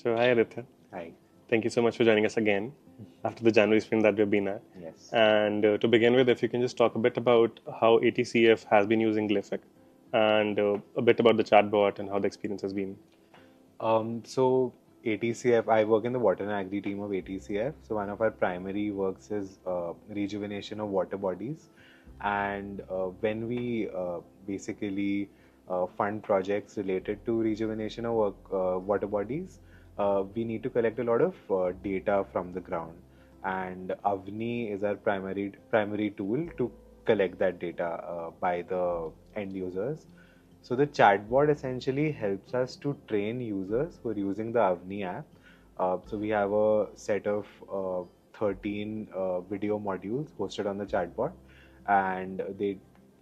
So, hi Aditya. Hi. Thank you so much for joining us again after the January sprint that we've been at. Yes. And to begin with, if you can just talk a bit about how ATCF has been using Glific and a bit about the chatbot and how the experience has been. So ATCF, I work in the water and agri team of ATCF. So one of our primary works is rejuvenation of water bodies, and when we basically fund projects related to rejuvenation of water bodies, we need to collect a lot of data from the ground, and Avni is our primary tool to collect that data by the end users. So the chatbot essentially helps us to train users who are using the Avni app. So we have a set of 13 video modules hosted on the chatbot, and they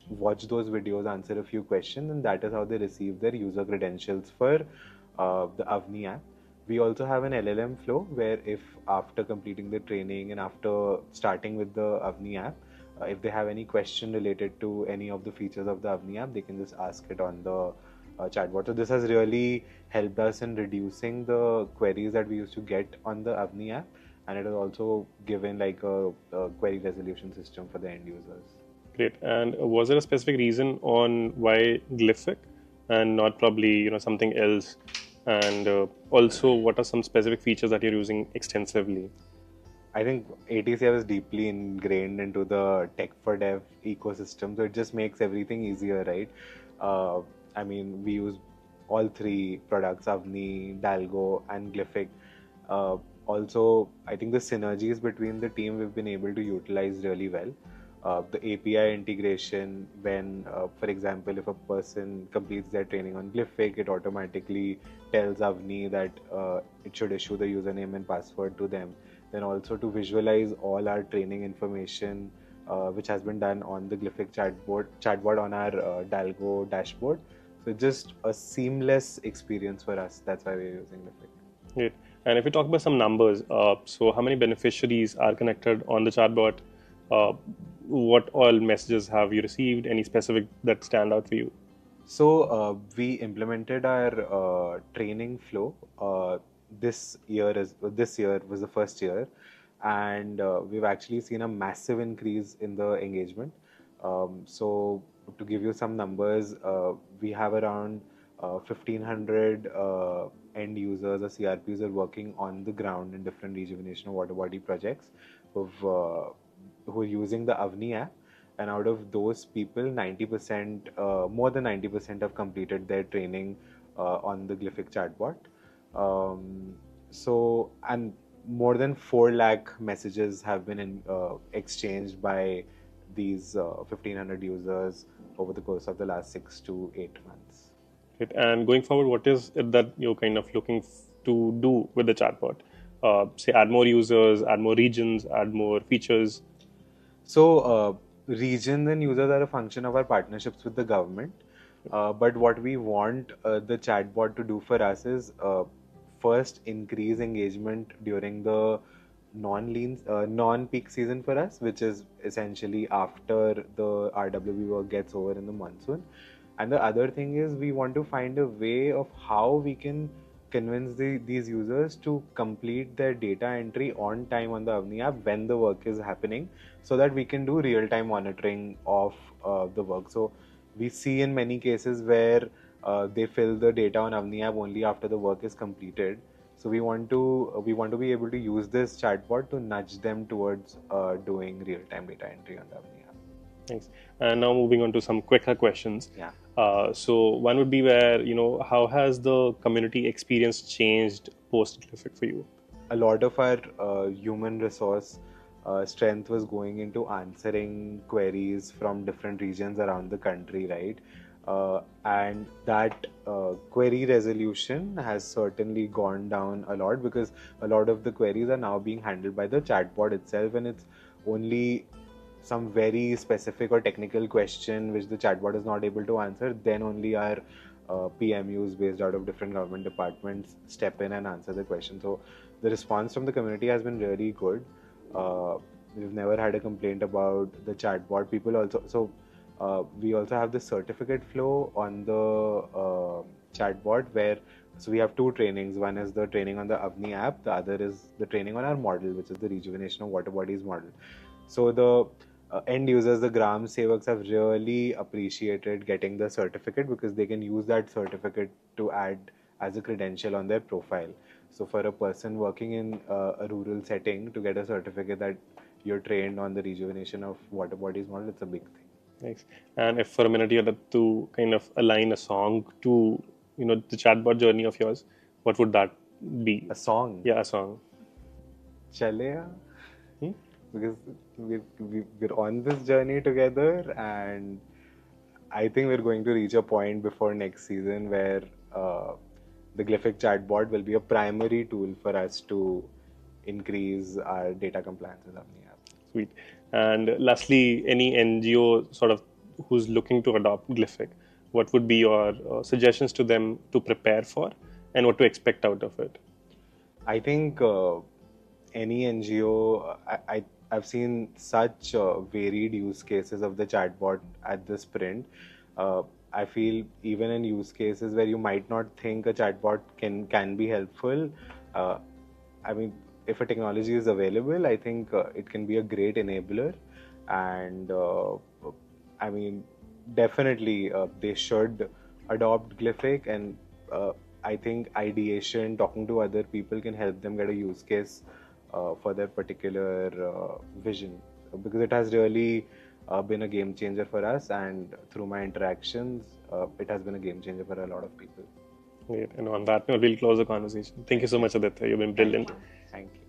watch those videos, answer a few questions, and that is how they receive their user credentials for the Avni app. We also have an LLM flow where if after completing the training and after starting with the Avni app, if they have any question related to any of the features of the Avni app, they can just ask it on the chatbot. So this has really helped us in reducing the queries that we used to get on the Avni app, and it has also given like a query resolution system for the end users. Great. And was there a specific reason on why Glyphic and not probably something else? And also, what are some specific features that you're using extensively? I think ATCF is deeply ingrained into the tech for dev ecosystem, so it just makes everything easier, right? Uh, I mean, we use all three products, Avni, Dalgo, and Glyfic. Uh, Also, I think the synergies between the team we've been able to utilize really well. The API integration, when, for example, if a person completes their training on Glyphic, it automatically tells Avni that it should issue the username and password to them. Then also to visualize all our training information, which has been done on the Glyphic chatbot on our Dalgo dashboard. So just a seamless experience for us. That's why we're using Glyphic. Great. And if we talk about some numbers, so how many beneficiaries are connected on the chatbot? Uh, what all messages have you received? Any specific that stand out for you? So we implemented our training flow. This year was the first year, and we've actually seen a massive increase in the engagement. So to give you some numbers, we have around 1,500 end users or CRPs are working on the ground in different rejuvenation of water body projects who are using the Avni app, and out of those people 90% more than 90% have completed their training on the Glyphic chatbot. And more than 4 lakh messages have been exchanged by these 1,500 users over the course of the last 6 to 8 months. Right. And going forward, what is it that you're kind of looking to do with the chatbot? Say, add more users, add more regions, add more features. So, regions and users are a function of our partnerships with the government. But what we want the chatbot to do for us is first increase engagement during the non-peak season for us, which is essentially after the RWB work gets over in the monsoon. And the other thing is we want to find a way of how we can convince these users to complete their data entry on time on the Avni app when the work is happening, so that we can do real-time monitoring of the work. So we see in many cases where they fill the data on Avni app only after the work is completed. So we want to be able to use this chatbot to nudge them towards doing real-time data entry on the Avni app. Thanks. And now moving on to some quicker questions. Yeah. So one would be where, how has the community experience changed post Glyphic for you? A lot of our human resource strength was going into answering queries from different regions around the country, right? And that query resolution has certainly gone down a lot, because a lot of the queries are now being handled by the chatbot itself, and it's only some very specific or technical question which the chatbot is not able to answer, then only our PMUs based out of different government departments step in and answer the question. So the response from the community has been really good. We've never had a complaint about the chatbot. People also, so we also have the certificate flow on the chatbot, where So we have two trainings. One is the training on the Avni app. The other is the training on our model, which is the Rejuvenation of Waterbodies model. So the end users, the Gram Sevaks, have really appreciated getting the certificate because they can use that certificate to add as a credential on their profile. So for a person working in a rural setting to get a certificate that you're trained on the Rejuvenation of Waterbodies model, it's a big thing. Nice. And if for a minute you had to kind of align a song to, the chatbot journey of yours, what would that be? A song, Yeah, a song. Chalaya, Hmm? because we're on this journey together, and I think we're going to reach a point before next season where the Glyphic chatbot will be a primary tool for us to increase our data compliance with Avni app. Sweet. And lastly, any NGO sort of who's looking to adopt Glyphic, what would be your suggestions to them to prepare for and what to expect out of it? I think any NGO, I've seen such varied use cases of the chatbot at this sprint. Uh, I feel even in use cases where you might not think a chatbot can be helpful, uh, I mean, if a technology is available, I think it can be a great enabler, and I mean, definitely they should adopt Glyphic, and I think ideation, talking to other people, can help them get a use case for their particular vision, because it has really been a game changer for us, and through my interactions, it has been a game changer for a lot of people. Great. And on that note, we'll close the conversation. Thank you so much, Aditya. You've been Thank brilliant. you. Thank you.